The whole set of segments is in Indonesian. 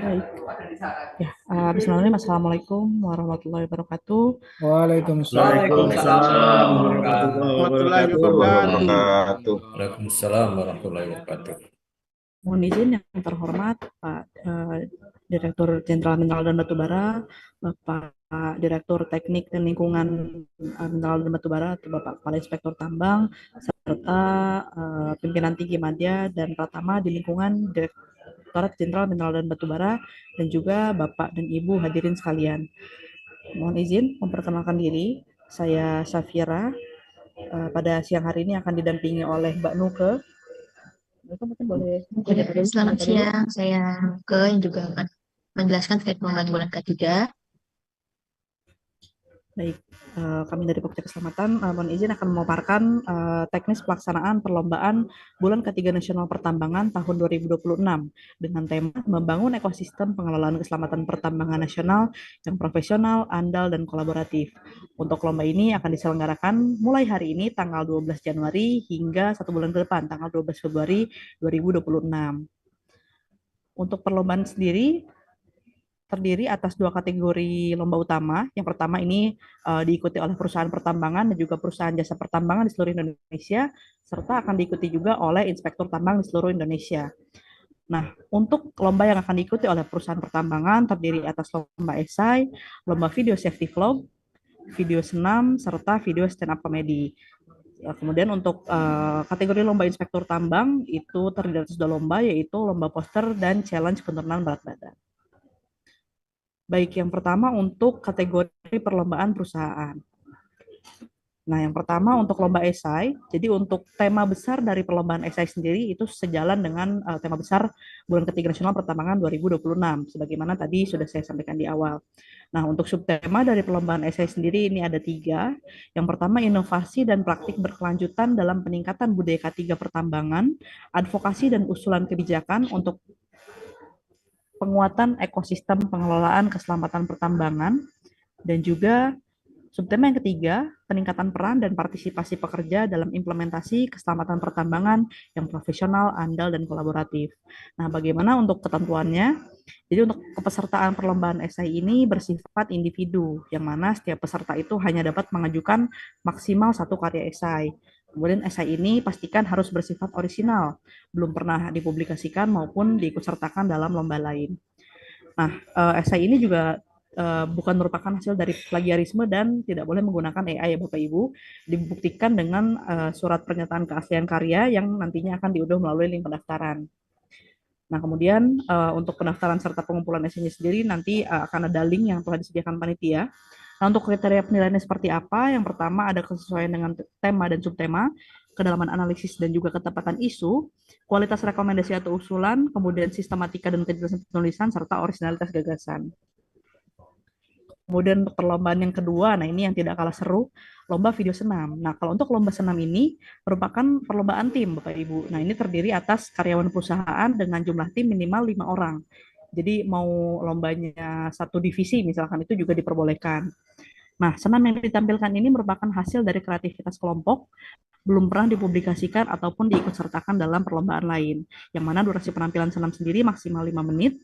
Baik. Ya, bismillahirrahmanirrahim. Assalamualaikum warahmatullahi wabarakatuh. Waalaikumsalam Waalaikumsalam warahmatullahi warahmatullahi wabarakatuh. wabarakatuh. Waalaikumsalam warahmatullahi wabarakatuh. Mohon izin yang terhormat Pak Direktur Jenderal Mineral dan Batubara, Bapak Direktur Teknik dan Lingkungan Mineral dan Batubara, atau Bapak Kepala Inspektur Tambang, serta pimpinan tinggi Madya dan Pratama di lingkungan Direktorat Jenderal Mineral dan Batubara, dan juga Bapak dan Ibu hadirin sekalian. Mohon izin memperkenalkan diri, saya Safira. Pada siang hari ini akan didampingi oleh Mbak Nuke. Nuke mungkin boleh. Selamat siang, saya Nuke yang juga akan menjelaskan terkait pengembangan bulan ketiga. Baik, kami dari Pokja Keselamatan mohon izin akan memaparkan teknis pelaksanaan perlombaan Bulan Ketiga Nasional Pertambangan tahun 2026 dengan tema membangun ekosistem pengelolaan keselamatan pertambangan nasional yang profesional, andal, dan kolaboratif. Untuk lomba ini akan diselenggarakan mulai hari ini tanggal 12 Januari hingga 1 bulan ke depan, tanggal 12 Februari 2026. Untuk perlombaan sendiri terdiri atas 2 kategori lomba utama. Yang pertama ini diikuti oleh perusahaan pertambangan dan juga perusahaan jasa pertambangan di seluruh Indonesia, serta akan diikuti juga oleh inspektur tambang di seluruh Indonesia. Nah, untuk lomba yang akan diikuti oleh perusahaan pertambangan terdiri atas lomba esai, lomba video safety vlog, video senam, serta video stand up comedy. Kemudian untuk kategori lomba inspektur tambang itu terdiri atas 2 lomba, yaitu lomba poster dan challenge penurunan berat badan. Baik, yang pertama untuk kategori perlombaan perusahaan. Nah, yang pertama untuk lomba esai. Jadi untuk tema besar dari perlombaan esai sendiri itu sejalan dengan tema besar Bulan Ketiga Nasional Pertambangan 2026, sebagaimana tadi sudah saya sampaikan di awal. Nah, untuk subtema dari perlombaan esai sendiri ini ada 3. Yang pertama, inovasi dan praktik berkelanjutan dalam peningkatan budaya K3 pertambangan, advokasi dan usulan kebijakan untuk penguatan ekosistem pengelolaan keselamatan pertambangan, dan juga subtema yang ketiga, peningkatan peran dan partisipasi pekerja dalam implementasi keselamatan pertambangan yang profesional, andal, dan kolaboratif. Nah, bagaimana untuk ketentuannya? Jadi untuk kepesertaan perlombaan esai ini bersifat individu, yang mana setiap peserta itu hanya dapat mengajukan maksimal 1 karya esai. Kemudian esai ini pastikan harus bersifat orisinal, belum pernah dipublikasikan maupun diikutsertakan dalam lomba lain. Nah, esai ini juga bukan merupakan hasil dari plagiarisme dan tidak boleh menggunakan AI ya Bapak Ibu. Dibuktikan dengan surat pernyataan keaslian karya yang nantinya akan diunduh melalui link pendaftaran. Nah, kemudian untuk pendaftaran serta pengumpulan esainya sendiri nanti akan ada link yang telah disediakan panitia. Nah, untuk kriteria penilaiannya seperti apa? Yang pertama ada kesesuaian dengan tema dan subtema, kedalaman analisis dan juga ketepatan isu, kualitas rekomendasi atau usulan, kemudian sistematika dan kejelasan penulisan, serta originalitas gagasan. Kemudian perlombaan yang kedua, nah ini yang tidak kalah seru, lomba video senam. Nah, kalau untuk lomba senam ini merupakan perlombaan tim, Bapak Ibu. Nah, ini terdiri atas karyawan perusahaan dengan jumlah tim minimal 5 orang. Jadi mau lombanya satu divisi misalkan itu juga diperbolehkan. Nah, senam yang ditampilkan ini merupakan hasil dari kreativitas kelompok, belum pernah dipublikasikan ataupun diikutsertakan dalam perlombaan lain, yang mana durasi penampilan senam sendiri maksimal 5 menit.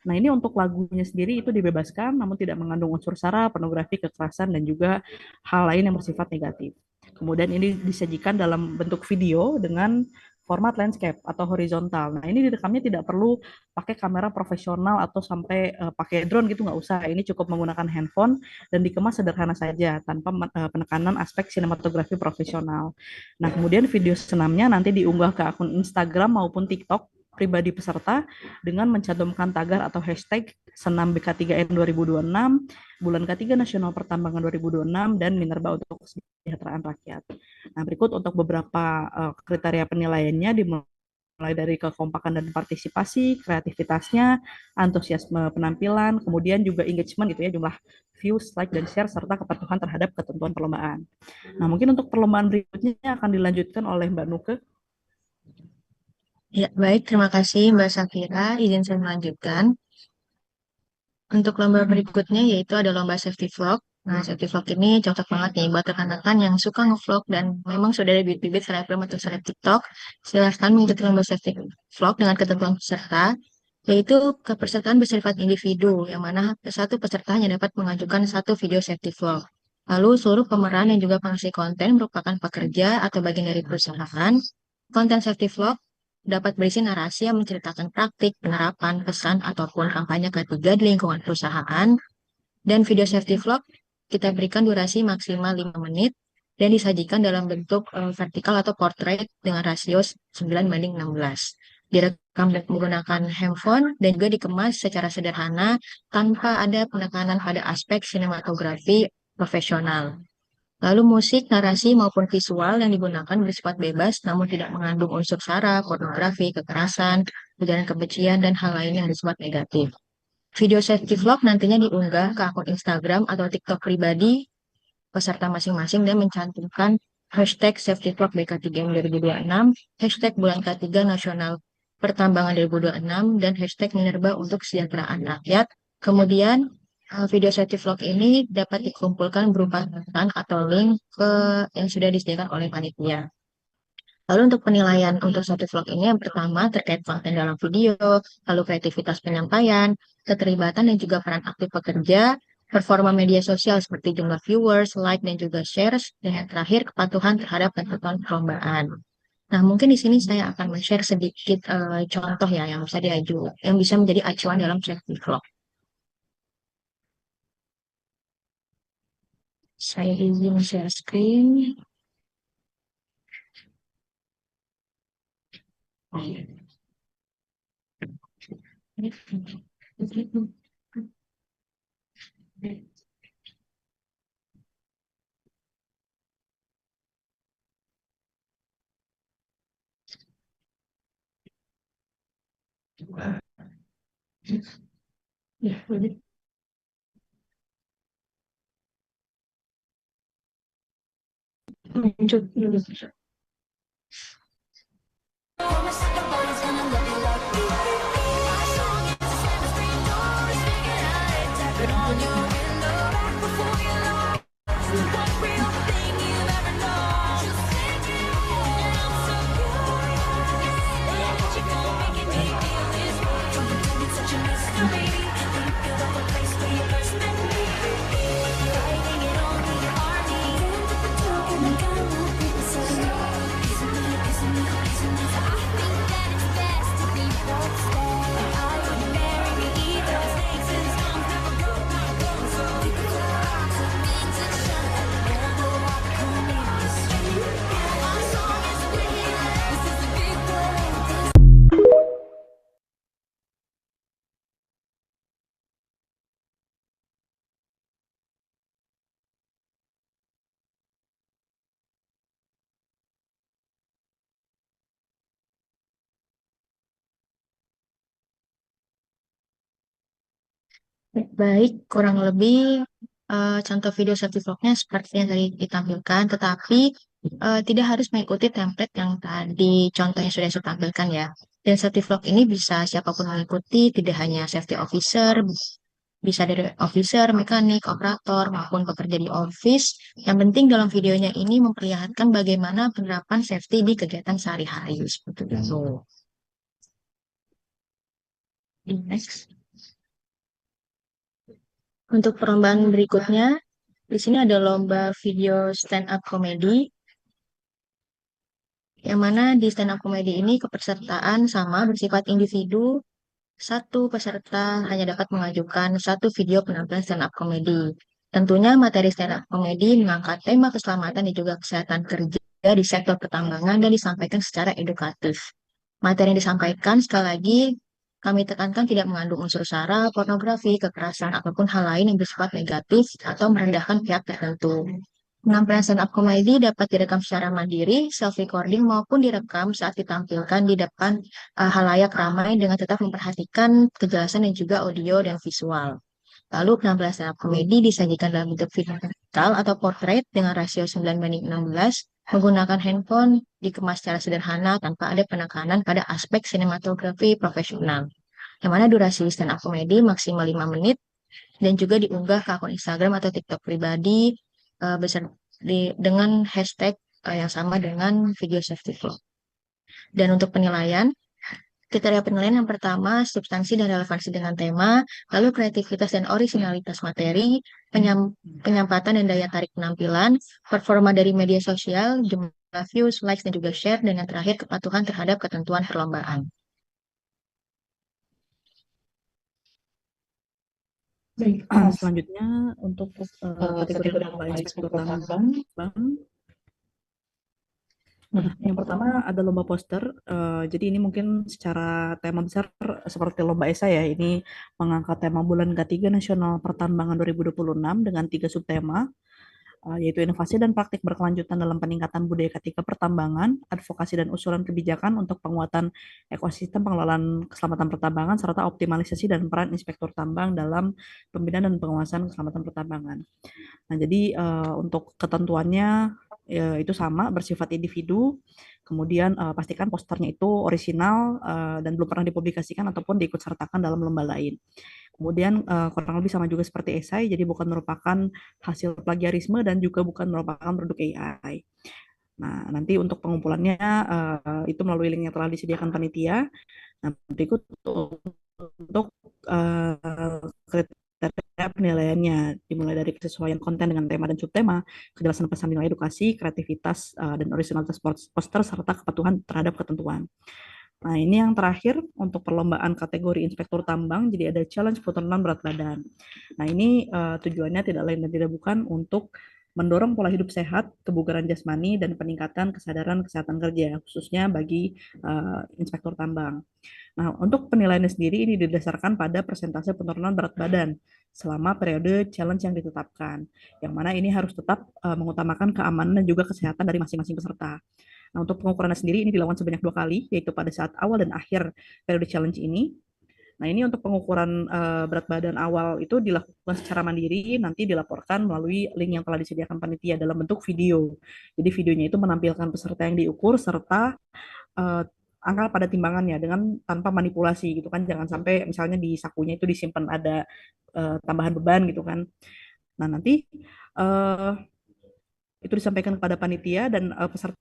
Nah, ini untuk lagunya sendiri itu dibebaskan, namun tidak mengandung unsur sara, pornografi, kekerasan, dan juga hal lain yang bersifat negatif. Kemudian ini disajikan dalam bentuk video dengan format landscape atau horizontal. Nah, ini direkamnya tidak perlu pakai kamera profesional atau sampai pakai drone gitu, nggak usah. Ini cukup menggunakan handphone dan dikemas sederhana saja tanpa penekanan aspek sinematografi profesional. Nah, kemudian video senamnya nanti diunggah ke akun Instagram maupun TikTok pribadi peserta dengan mencantumkan tagar atau hashtag Senam BK3N 2026, Bulan Ketiga Nasional Pertambangan 2026, dan Minerba untuk Kesejahteraan Rakyat. Nah, berikut untuk beberapa kriteria penilaiannya dimulai dari kekompakan dan partisipasi, kreativitasnya, antusiasme penampilan, kemudian juga engagement gitu ya, jumlah views, like, dan share, serta kepatuhan terhadap ketentuan perlombaan. Nah, mungkin untuk perlombaan berikutnya akan dilanjutkan oleh Mbak Nuke. Ya, baik. Terima kasih Mbak Safira. Izin saya melanjutkan. Untuk lomba berikutnya yaitu ada lomba safety vlog. Nah, safety vlog ini cocok banget nih buat rekan-rekan yang suka ngevlog dan memang sudah ada bibit-bibit selebgram atau seleb TikTok. Silahkan mengikuti lomba safety vlog dengan ketentuan peserta. yaitu kepesertaan bersifat individu, yang mana satu peserta hanya dapat mengajukan satu video safety vlog. Lalu seluruh pemeran yang juga pengisi konten merupakan pekerja atau bagian dari perusahaan. Konten safety vlog dapat berisi narasi yang menceritakan praktik, penerapan, pesan, ataupun kampanye ketiga di lingkungan perusahaan. Dan video safety vlog kita berikan durasi maksimal 5 menit dan disajikan dalam bentuk vertikal atau portrait dengan rasio 9:16. Direkam menggunakan handphone dan juga dikemas secara sederhana tanpa ada penekanan pada aspek sinematografi profesional. Lalu musik, narasi maupun visual yang digunakan bersifat bebas namun tidak mengandung unsur sara, pornografi, kekerasan, ujaran kebencian, dan hal lain yang bersifat negatif. Video safety vlog nantinya diunggah ke akun Instagram atau TikTok pribadi peserta masing-masing dan mencantumkan hashtag safety vlog BK3M 2026, hashtag bulan K3 nasional pertambangan 2026, dan hashtag Minerba untuk kesejahteraan rakyat. Kemudian video safety vlog ini dapat dikumpulkan berupa catatan atau link yang sudah disediakan oleh panitia. Lalu untuk penilaian untuk satu vlog ini yang pertama terkait konten dalam video, lalu kreativitas penyampaian, keterlibatan dan juga peran aktif pekerja, performa media sosial seperti jumlah viewers, like dan juga shares, dan yang terakhir kepatuhan terhadap ketentuan perlombaan. Nah, mungkin di sini saya akan men-share sedikit contoh ya yang bisa yang bisa menjadi acuan dalam safety vlog. Saya izin share screen. Baik, kurang lebih contoh video safety vlognya seperti yang tadi ditampilkan, tetapi tidak harus mengikuti template yang tadi contohnya sudah saya tampilkan ya. Dan safety vlog ini bisa siapapun mengikuti, tidak hanya safety officer, bisa dari officer, mekanik, operator, maupun pekerja di office. Yang penting dalam videonya ini memperlihatkan bagaimana penerapan safety di kegiatan sehari-hari. Seperti itu. Next. Untuk perlombaan berikutnya, di sini ada lomba video stand up comedy, yang mana di stand up comedy ini kepesertaan sama bersifat individu. Satu peserta hanya dapat mengajukan satu video penampilan stand up comedy. Tentunya materi stand up comedy mengangkat tema keselamatan dan juga kesehatan kerja di sektor pertambangan dan disampaikan secara edukatif. Materi yang disampaikan sekali lagi kami tekankan tidak mengandung unsur sara, pornografi, kekerasan, ataupun hal lain yang bersifat negatif atau merendahkan pihak tertentu. Penampilan stand-up comedy dapat direkam secara mandiri, self-recording, maupun direkam saat ditampilkan di depan halayak ramai dengan tetap memperhatikan kejelasan dan juga audio dan visual. Lalu penampilan stand-up comedy disajikan dalam bentuk video vertikal atau portrait dengan rasio 9:16, menggunakan handphone, dikemas secara sederhana tanpa ada penekanan pada aspek sinematografi profesional. Yang mana durasi stand up comedy maksimal 5 menit dan juga diunggah ke akun Instagram atau TikTok pribadi dengan hashtag yang sama dengan video safety vlog. Dan untuk penilaian, Kriteria penilaian yang pertama, substansi dan relevansi dengan tema, lalu kreativitas dan orisinalitas materi, penyampaian dan daya tarik penampilan, performa dari media sosial, jumlah views, likes, dan juga share, dan yang terakhir kepatuhan terhadap ketentuan perlombaan. Selanjutnya untuk kategori lomba inspektur tambang. Nah, yang pertama ada lomba poster. Jadi ini mungkin secara tema besar seperti lomba esai ya. Ini mengangkat tema bulan K3 Nasional Pertambangan 2026 dengan 3 subtema, yaitu inovasi dan praktik berkelanjutan dalam peningkatan budaya ketika pertambangan, advokasi dan usulan kebijakan untuk penguatan ekosistem pengelolaan keselamatan pertambangan, serta optimalisasi dan peran inspektur tambang dalam pembinaan dan penguasaan keselamatan pertambangan. Nah, jadi untuk ketentuannya itu sama, bersifat individu. Kemudian pastikan posternya itu orisinal dan belum pernah dipublikasikan ataupun diikutsertakan dalam lomba lain. Kemudian kurang lebih sama juga seperti esai, jadi bukan merupakan hasil plagiarisme dan juga bukan merupakan produk AI. Nah, nanti untuk pengumpulannya itu melalui link yang telah disediakan panitia. Nah, berikut untuk kriteria penilaiannya dimulai dari kesesuaian konten dengan tema dan subtema, kejelasan pesan nilai edukasi, kreativitas dan originalitas poster serta kepatuhan terhadap ketentuan. Nah, ini yang terakhir untuk perlombaan kategori inspektur tambang, jadi ada challenge penurunan berat badan. Nah, ini tujuannya tidak lain dan tidak bukan untuk mendorong pola hidup sehat, kebugaran jasmani, dan peningkatan kesadaran kesehatan kerja, khususnya bagi inspektur tambang. Nah, untuk penilaiannya sendiri ini didasarkan pada persentase penurunan berat badan selama periode challenge yang ditetapkan, yang mana ini harus tetap mengutamakan keamanan dan juga kesehatan dari masing-masing peserta. Nah, untuk pengukurannya sendiri ini dilakukan sebanyak 2 kali, yaitu pada saat awal dan akhir periode challenge ini. Nah, ini untuk pengukuran berat badan awal itu dilakukan secara mandiri, nanti dilaporkan melalui link yang telah disediakan panitia dalam bentuk video. Jadi videonya itu menampilkan peserta yang diukur serta angka pada timbangannya dengan tanpa manipulasi gitu kan, jangan sampai misalnya di sakunya itu disimpan ada tambahan beban gitu kan. Nah, nanti itu disampaikan kepada panitia dan peserta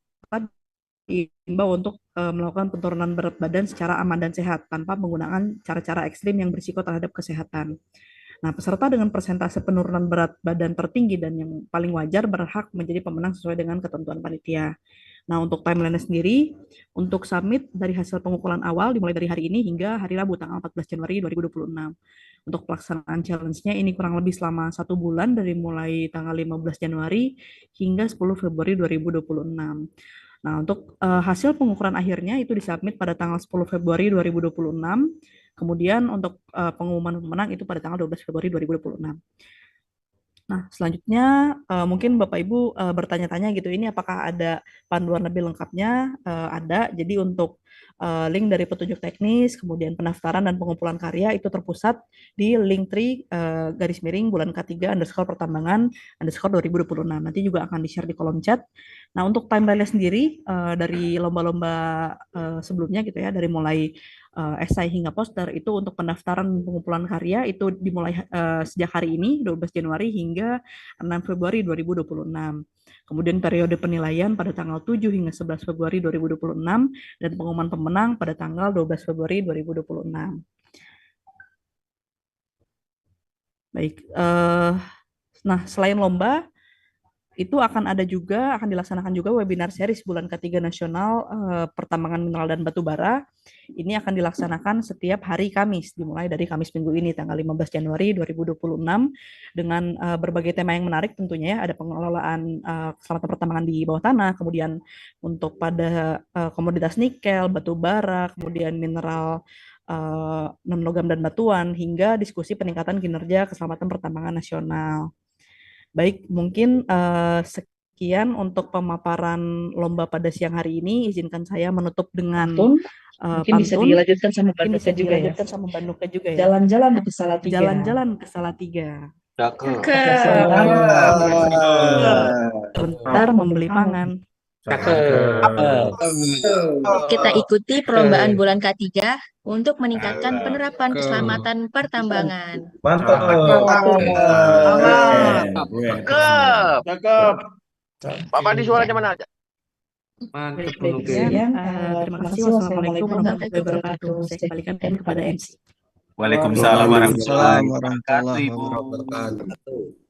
diimbau untuk melakukan penurunan berat badan secara aman dan sehat tanpa menggunakan cara-cara ekstrim yang berisiko terhadap kesehatan. Nah, peserta dengan persentase penurunan berat badan tertinggi dan yang paling wajar berhak menjadi pemenang sesuai dengan ketentuan panitia. Nah, untuk timeline sendiri, untuk submit dari hasil pengukuran awal dimulai dari hari ini hingga hari Rabu tanggal 14 Januari 2026. Untuk pelaksanaan challenge-nya ini kurang lebih selama 1 bulan dari mulai tanggal 15 Januari hingga 10 Februari 2026. Nah, untuk hasil pengukuran akhirnya itu disubmit pada tanggal 10 Februari 2026. Kemudian untuk pengumuman pemenang itu pada tanggal 12 Februari 2026. Nah, selanjutnya mungkin Bapak Ibu bertanya-tanya gitu, ini apakah ada panduan lebih lengkapnya? Ada, jadi untuk link dari petunjuk teknis, kemudian pendaftaran dan pengumpulan karya itu terpusat di Linktree _bulan K3 _pertambangan _2026. Nanti juga akan di-share di kolom chat. Nah, untuk timeline sendiri dari lomba-lomba sebelumnya gitu ya, dari mulai esai hingga poster itu untuk pendaftaran pengumpulan karya itu dimulai sejak hari ini 12 Januari hingga 6 Februari 2026. Kemudian periode penilaian pada tanggal 7 hingga 11 Februari 2026 dan pengumuman pemenang pada tanggal 12 Februari 2026. Baik, nah selain lomba itu akan dilaksanakan juga webinar series bulan K3 Nasional Pertambangan Mineral dan Batu Bara. Ini akan dilaksanakan setiap hari Kamis, dimulai dari Kamis minggu ini tanggal 15 Januari 2026 dengan berbagai tema yang menarik tentunya ya. Ada pengelolaan keselamatan pertambangan di bawah tanah, kemudian untuk pada komoditas nikel, batu bara, kemudian mineral non-logam dan batuan, hingga diskusi peningkatan kinerja keselamatan pertambangan nasional. Baik, mungkin sekian untuk pemaparan lomba pada siang hari ini. Izinkan saya menutup dengan Mungkin bisa dilanjutkan sama Mbak Nuka juga ya. Jalan-jalan ke Salatiga. Jalan-jalan ke Salatiga. Bentar membeli pangan. Kita ikuti perlombaan bulan K3 untuk meningkatkan penerapan keselamatan pertambangan. Mantap. Cakep. Pak Pandi suaranya mana aja? Baik, Mantap Bu Nuke. sekian. Terima kasih. Wassalamualaikum warahmatullahi wabarakatuh. Saya kembalikan kepada MC. Waalaikumsalam warahmatullahi Waalaikumsalam wabarakatuh, warahmatullahi Ibu. wabarakatuh.